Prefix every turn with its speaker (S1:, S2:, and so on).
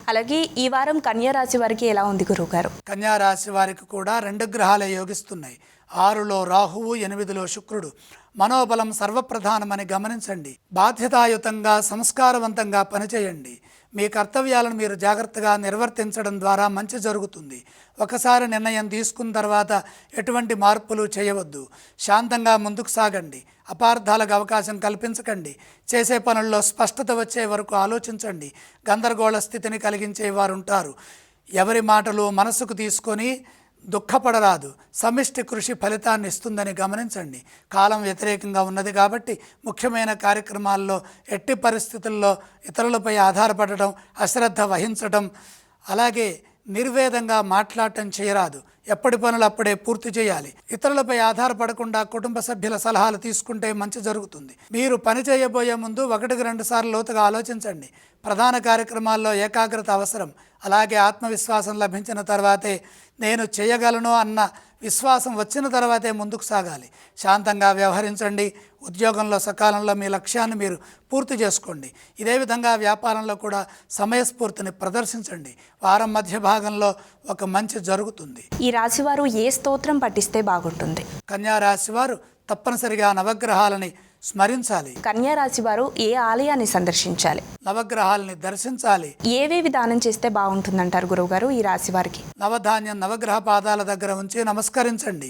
S1: అలాగే ఈ వారం కన్యా రాశి వారికి ఎలా ఉంది గురువుగారు?
S2: కన్యా రాశి వారికి కూడా 2 గ్రహాలే యోగిస్తున్నాయి. 6లో రాహువు, 8లో శుక్రుడు. మనోబలం సర్వప్రధానమని గమనించండి. బాధ్యతాయుతంగా, సంస్కారవంతంగా పనిచేయండి. మీ కర్తవ్యాలను మీరు జాగ్రత్తగా నిర్వర్తించడం ద్వారా మంచి జరుగుతుంది. ఒకసారి నిర్ణయం తీసుకున్న తర్వాత ఎటువంటి మార్పులు చేయవద్దు. శాంతంగా ముందుకు సాగండి. అపార్థాలకు అవకాశం కల్పించకండి. చేసే పనుల్లో స్పష్టత వచ్చే వరకు ఆలోచించండి. గందరగోళ స్థితిని కలిగించే వారు ఉంటారు. ఎవరి మాటలు మనసుకు తీసుకొని దుఃఖపడరాదు. సమిష్టి కృషి ఫలితాన్ని ఇస్తుందని గమనించండి. కాలం వ్యతిరేకంగా ఉన్నది కాబట్టి ముఖ్యమైన కార్యక్రమాల్లో ఎట్టి పరిస్థితుల్లో ఇతరులపై ఆధారపడటం, అశ్రద్ధ వహించటం, అలాగే నిర్వేదంగా మాట్లాడటం చేయరాదు. ఎప్పటి పనులు అప్పుడే పూర్తి చేయాలి. ఇతరులపై ఆధారపడకుండా కుటుంబ సభ్యుల సలహాలు తీసుకుంటే మంచి జరుగుతుంది. మీరు పని చేయబోయే ముందు 1-2 సార్లు లోతుగా ఆలోచించండి. ప్రధాన కార్యక్రమాల్లో ఏకాగ్రత అవసరం. అలాగే ఆత్మవిశ్వాసం లభించిన తర్వాతే నేను చేయగలను అన్న విశ్వాసం వచ్చిన తర్వాతే ముందుకు సాగాలి. శాంతంగా వ్యవహరించండి. ఉద్యోగంలో సకాలంలో మీ లక్ష్యాన్ని మీరు పూర్తి చేసుకోండి. ఇదే విధంగా వ్యాపారంలో కూడా సమయస్ఫూర్తిని ప్రదర్శించండి. వారం మధ్య భాగంలో ఒక మంచి జరుగుతుంది.
S1: ఈ రాశివారు ఏ స్తోత్రం పఠిస్తే బాగుంటుంది?
S2: కన్యా రాశి వారు తప్పనిసరిగా నవగ్రహాలని స్మరించాలి.
S1: కన్యా రాశి వారు ఏ ఆలయాన్ని సందర్శించాలి?
S2: నవగ్రహాలని దర్శించాలి.
S1: ఏవేవి దానం చేస్తే బాగుంటుందంటారు గురువుగారు ఈ రాశి వారికి?
S2: నవధాన్యం నవగ్రహ పాదాల దగ్గర ఉంచి నమస్కరించండి.